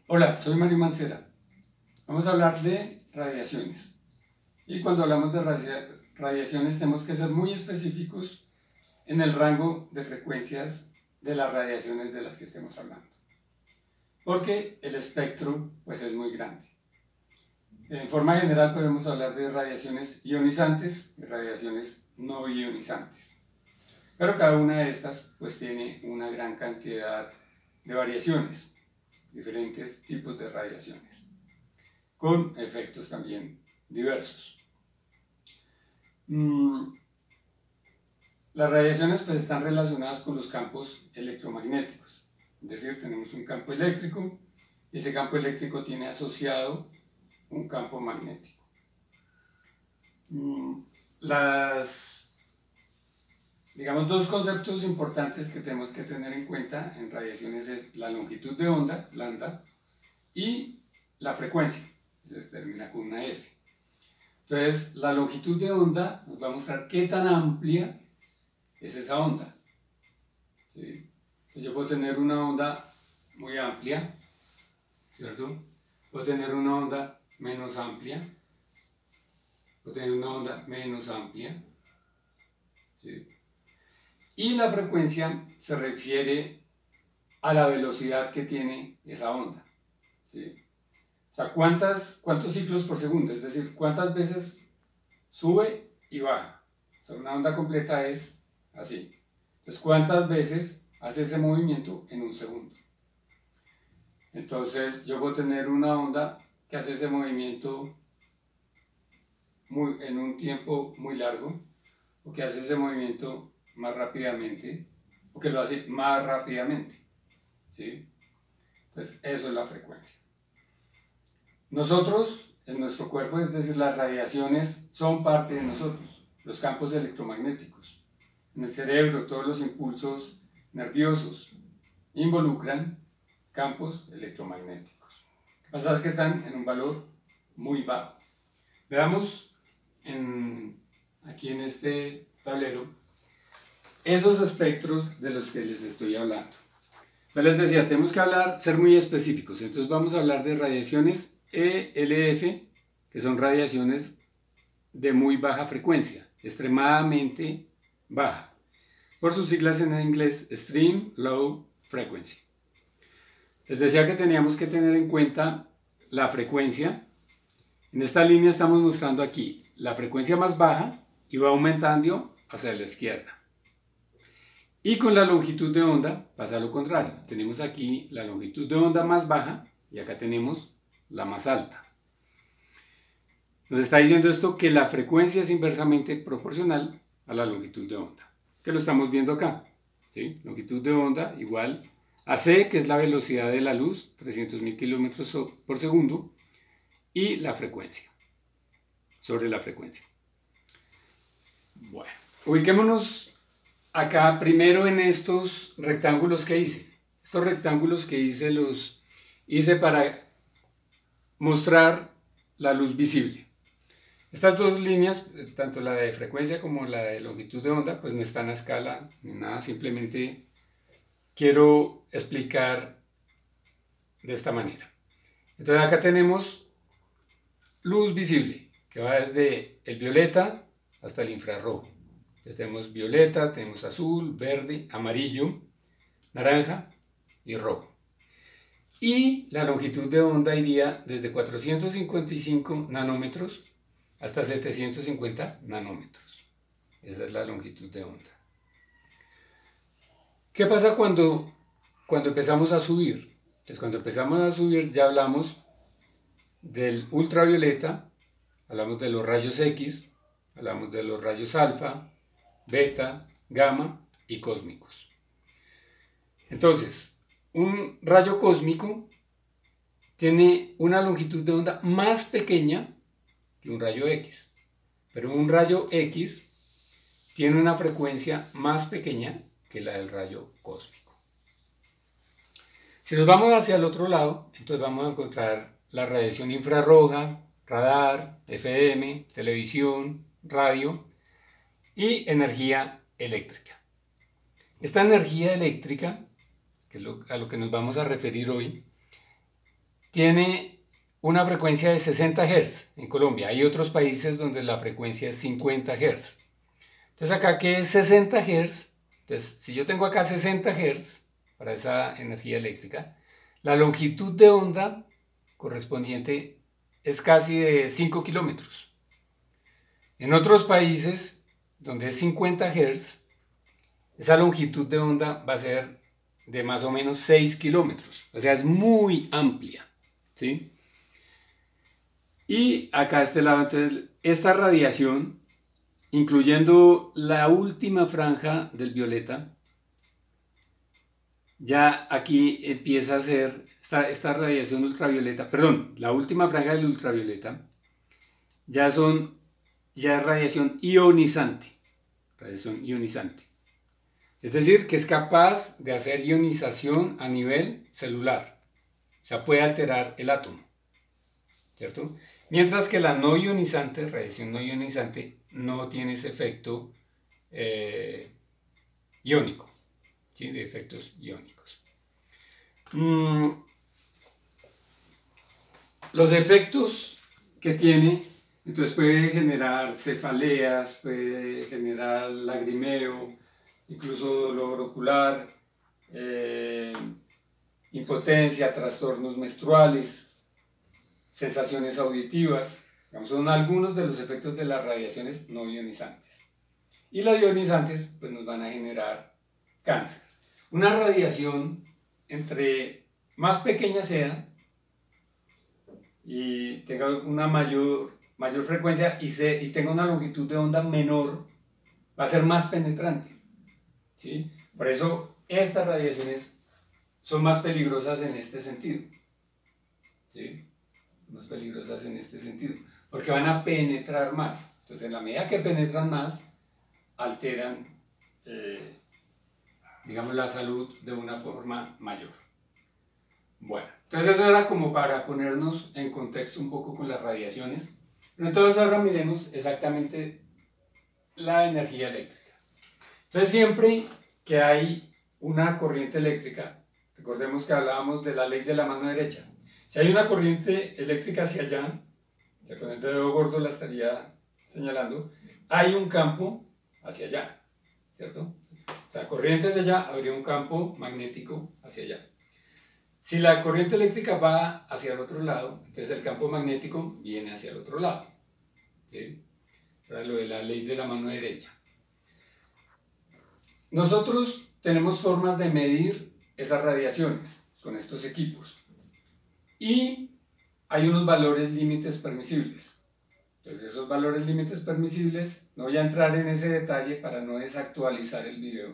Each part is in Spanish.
Hola, soy Mario Mancera. Vamos a hablar de radiaciones. Y cuando hablamos de radiaciones tenemos que ser muy específicos en el rango de frecuencias de las radiaciones de las que estemos hablando. Porque el espectro pues, es muy grande. En forma general podemos hablar de radiaciones ionizantes y radiaciones no ionizantes. Pero cada una de estas pues, tiene una gran cantidad de variaciones, diferentes tipos de radiaciones, con efectos también diversos. Las radiaciones pues, están relacionadas con los campos electromagnéticos, es decir, tenemos un campo eléctrico y ese campo eléctrico tiene asociado un campo magnético. Digamos, dos conceptos importantes que tenemos que tener en cuenta en radiaciones es la longitud de onda, lambda, y la frecuencia, que se determina con una F. Entonces, la longitud de onda nos va a mostrar qué tan amplia es esa onda. ¿Sí? Entonces, yo puedo tener una onda muy amplia, ¿cierto? Puedo tener una onda menos amplia, puedo tener una onda menos amplia, ¿sí? Y la frecuencia se refiere a la velocidad que tiene esa onda, ¿sí? O sea, ¿cuántos ciclos por segundo? Es decir, ¿cuántas veces sube y baja? O sea, una onda completa es así. Entonces, ¿cuántas veces hace ese movimiento en un segundo? Entonces, yo puedo tener una onda que hace ese movimiento en un tiempo muy largo, o que hace ese movimiento más rápidamente, o que lo hace más rápidamente, ¿sí? Entonces, eso es la frecuencia. Nosotros, en nuestro cuerpo, es decir, las radiaciones son parte de nosotros, los campos electromagnéticos. En el cerebro, todos los impulsos nerviosos involucran campos electromagnéticos. Lo que pasa es que están en un valor muy bajo. Veamos aquí en este tablero esos espectros de los que les estoy hablando. Entonces les decía, tenemos que ser muy específicos. Entonces vamos a hablar de radiaciones ELF, que son radiaciones de muy baja frecuencia, extremadamente baja. Por sus siglas en inglés, Extreme Low Frequency. Les decía que teníamos que tener en cuenta la frecuencia. En esta línea estamos mostrando aquí la frecuencia más baja y va aumentando hacia la izquierda. Y con la longitud de onda pasa lo contrario. Tenemos aquí la longitud de onda más baja y acá tenemos la más alta. Nos está diciendo esto que la frecuencia es inversamente proporcional a la longitud de onda, que lo estamos viendo acá, ¿sí? Longitud de onda igual a c, que es la velocidad de la luz, 300.000 kilómetros por segundo, y la frecuencia, sobre la frecuencia. Bueno, ubiquémonos acá primero en estos rectángulos que hice. Estos rectángulos que hice los hice para mostrar la luz visible. Estas dos líneas, tanto la de frecuencia como la de longitud de onda, pues no están a escala ni nada, simplemente quiero explicar de esta manera. Entonces acá tenemos luz visible, que va desde el violeta hasta el infrarrojo. Entonces tenemos violeta, tenemos azul, verde, amarillo, naranja y rojo. Y la longitud de onda iría desde 455 nanómetros hasta 750 nanómetros. Esa es la longitud de onda. ¿Qué pasa cuando empezamos a subir? Entonces cuando empezamos a subir ya hablamos del ultravioleta, hablamos de los rayos X, hablamos de los rayos alfa, beta, gamma y cósmicos. Entonces, un rayo cósmico tiene una longitud de onda más pequeña que un rayo X, pero un rayo X tiene una frecuencia más pequeña que la del rayo cósmico. Si nos vamos hacia el otro lado, entonces vamos a encontrar la radiación infrarroja, radar, FM, televisión, radio y energía eléctrica. Esta energía eléctrica, que es a lo que nos vamos a referir hoy, tiene una frecuencia de 60 Hz en Colombia. Hay otros países donde la frecuencia es 50 Hz. Entonces acá, ¿qué es 60 Hz? Entonces, si yo tengo acá 60 Hz para esa energía eléctrica, la longitud de onda correspondiente es casi de 5 kilómetros. En otros países donde es 50 Hz, esa longitud de onda va a ser de más o menos 6 kilómetros. O sea, es muy amplia, ¿sí? Y acá a este lado, entonces, esta radiación, incluyendo la última franja del violeta, ya aquí empieza a ser esta radiación ultravioleta, perdón, la última franja del ultravioleta, ya es radiación ionizante, Es decir, que es capaz de hacer ionización a nivel celular, o sea, puede alterar el átomo, ¿cierto? Mientras que la no ionizante, radiación no ionizante, no tiene ese efecto iónico, ¿sí? De efectos iónicos. Los efectos que tiene, entonces puede generar cefaleas, puede generar lagrimeo, incluso dolor ocular, impotencia, trastornos menstruales, sensaciones auditivas, digamos, son algunos de los efectos de las radiaciones no ionizantes. Y las ionizantes pues nos van a generar cáncer. Una radiación, entre más pequeña sea y tenga una mayor frecuencia y tenga una longitud de onda menor, va a ser más penetrante, ¿sí? Por eso estas radiaciones son más peligrosas en este sentido, ¿sí? Más peligrosas en este sentido, porque van a penetrar más. Entonces, en la medida que penetran más, alteran, digamos, la salud de una forma mayor. Bueno, entonces eso era como para ponernos en contexto un poco con las radiaciones. Pero entonces ahora miremos exactamente la energía eléctrica. Entonces siempre que hay una corriente eléctrica, recordemos que hablábamos de la ley de la mano derecha. Si hay una corriente eléctrica hacia allá, ya con el dedo gordo la estaría señalando, hay un campo hacia allá, ¿cierto? O sea, corriente hacia allá, habría un campo magnético hacia allá. Si la corriente eléctrica va hacia el otro lado, entonces el campo magnético viene hacia el otro lado, ¿sí? Para lo de la ley de la mano derecha. Nosotros tenemos formas de medir esas radiaciones con estos equipos. Y hay unos valores límites permisibles. Entonces esos valores límites permisibles, no voy a entrar en ese detalle para no desactualizar el video,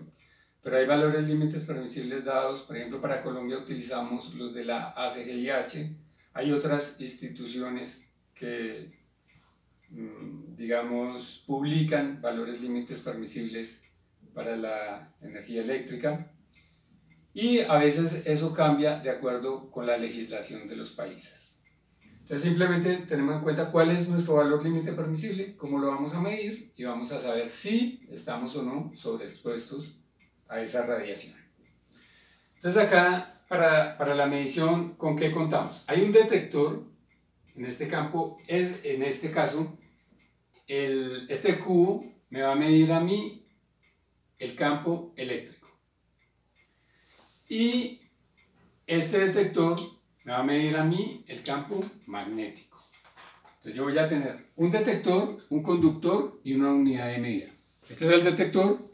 pero hay valores límites permisibles dados, por ejemplo para Colombia utilizamos los de la ACGIH, hay otras instituciones que, digamos, publican valores límites permisibles para la energía eléctrica y a veces eso cambia de acuerdo con la legislación de los países. Entonces simplemente tenemos en cuenta cuál es nuestro valor límite permisible, cómo lo vamos a medir y vamos a saber si estamos o no sobreexpuestos a esa radiación. Entonces acá para la medición, ¿con qué contamos? Hay un detector, en este campo, en este caso, este cubo me va a medir a mí el campo eléctrico. Y este detector me va a medir a mí el campo magnético. Entonces yo voy a tener un detector, un conductor y una unidad de medida. Este es el detector,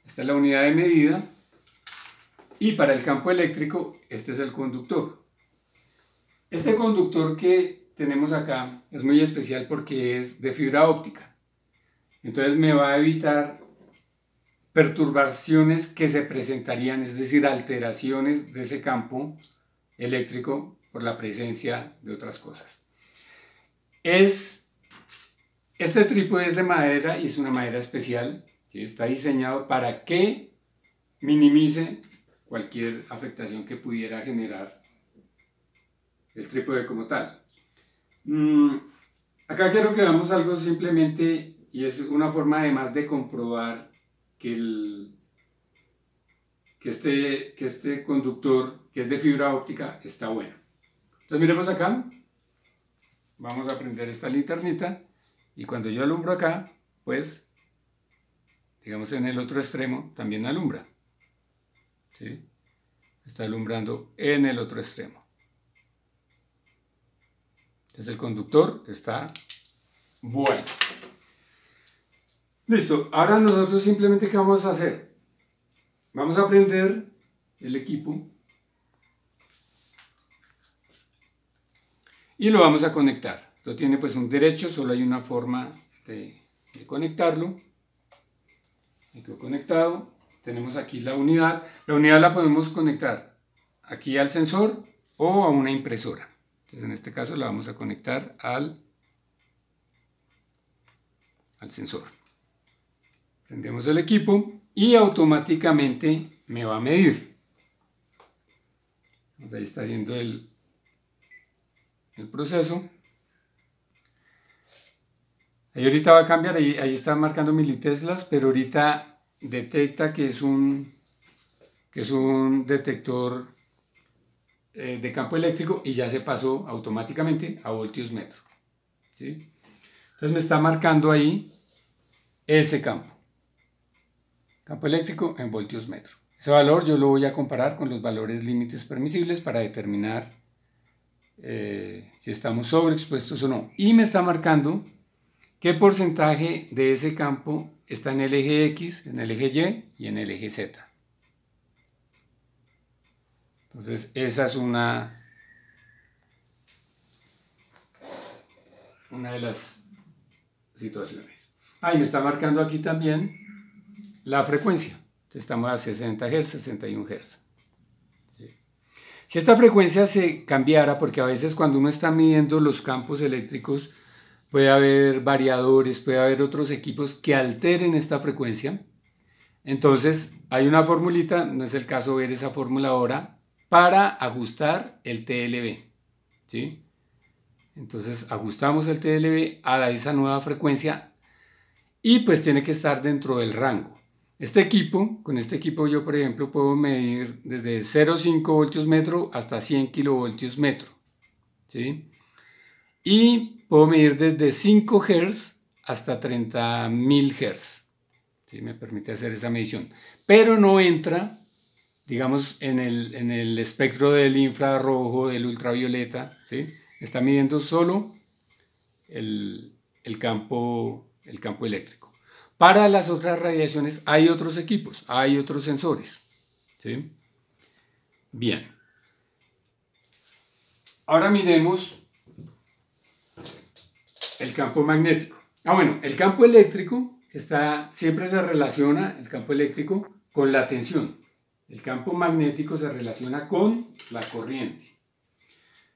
esta es la unidad de medida y para el campo eléctrico este es el conductor. Este conductor que tenemos acá es muy especial porque es de fibra óptica. Entonces me va a evitar perturbaciones que se presentarían, es decir, alteraciones de ese campo eléctrico por la presencia de otras cosas. Este trípode es de madera y es una madera especial, que está diseñado para que minimice cualquier afectación que pudiera generar el trípode como tal. Acá quiero que veamos algo simplemente, y es una forma además de comprobar que este conductor, que es de fibra óptica, está bueno. Entonces miremos acá, vamos a prender esta linternita y cuando yo alumbro acá, pues, digamos en el otro extremo también alumbra, ¿sí? Está alumbrando en el otro extremo. Entonces el conductor está bueno. Listo, ahora nosotros simplemente ¿qué vamos a hacer? Vamos a prender el equipo y lo vamos a conectar. Esto tiene pues un derecho, solo hay una forma de conectarlo. Me quedó conectado. Tenemos aquí la unidad. La unidad la podemos conectar aquí al sensor o a una impresora. Entonces en este caso la vamos a conectar al sensor. Prendemos el equipo y automáticamente me va a medir. Entonces ahí está haciendo el proceso. Ahí ahorita va a cambiar, ahí está marcando militeslas, pero ahorita detecta que es un detector de campo eléctrico y ya se pasó automáticamente a voltios metro, ¿sí? Entonces me está marcando ahí ese campo eléctrico en voltios metro. Ese valor yo lo voy a comparar con los valores límites permisibles para determinar si estamos sobreexpuestos o no. Y me está marcando qué porcentaje de ese campo está en el eje X, en el eje Y y en el eje Z. Entonces esa es una de las situaciones. Y me está marcando aquí también la frecuencia. Entonces estamos a 60 Hz, 61 Hz. Si esta frecuencia se cambiara, porque a veces cuando uno está midiendo los campos eléctricos puede haber variadores, puede haber otros equipos que alteren esta frecuencia, entonces hay una formulita, no es el caso ver esa fórmula ahora, para ajustar el TLB, ¿sí? Entonces ajustamos el TLB a esa nueva frecuencia y pues tiene que estar dentro del rango. Con este equipo yo por ejemplo puedo medir desde 0,5 voltios metro hasta 100 kilovoltios metro, ¿sí? Y puedo medir desde 5 Hz hasta 30.000 Hz, ¿sí? Me permite hacer esa medición, pero no entra, digamos, en el espectro del infrarrojo, del ultravioleta, ¿sí? Está midiendo solo el campo eléctrico. Para las otras radiaciones hay otros equipos, hay otros sensores, ¿sí? Bien. Ahora miremos el campo magnético. Bueno, el campo eléctrico siempre se relaciona, el campo eléctrico, con la tensión. El campo magnético se relaciona con la corriente.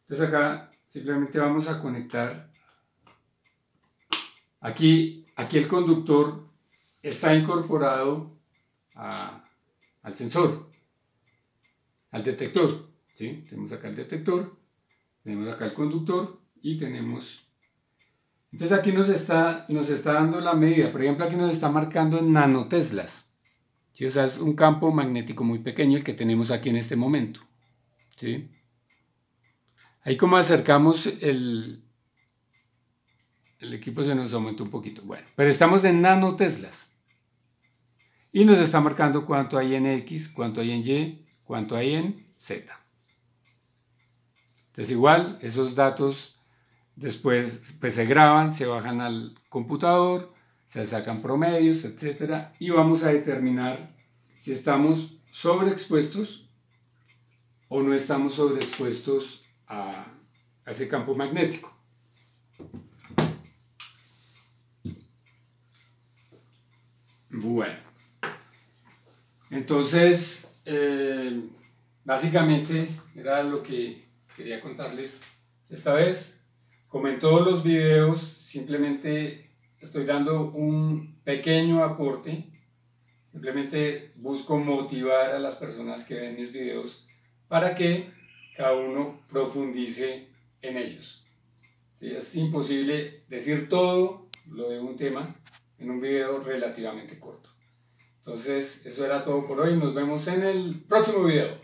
Entonces acá simplemente vamos a conectar. Aquí el conductor está incorporado al sensor, al detector, ¿sí? Tenemos acá el detector, tenemos acá el conductor y tenemos... Entonces aquí nos está dando la medida. Por ejemplo, aquí nos está marcando en nanoteslas, ¿sí? O sea, es un campo magnético muy pequeño el que tenemos aquí en este momento, ¿sí? Ahí como acercamos el equipo se nos aumentó un poquito. Bueno, pero estamos en nanoteslas. Y nos está marcando cuánto hay en X, cuánto hay en Y, cuánto hay en Z. Entonces igual, esos datos después pues, se graban, se bajan al computador, se sacan promedios, etc. Y vamos a determinar si estamos sobreexpuestos o no estamos sobreexpuestos a ese campo magnético. Bueno, entonces básicamente era lo que quería contarles esta vez. Como en todos los videos, simplemente estoy dando un pequeño aporte. Simplemente busco motivar a las personas que ven mis videos para que cada uno profundice en ellos. ¿Sí? Es imposible decir todo lo de un tema en un video relativamente corto. Entonces, eso era todo por hoy. Nos vemos en el próximo video.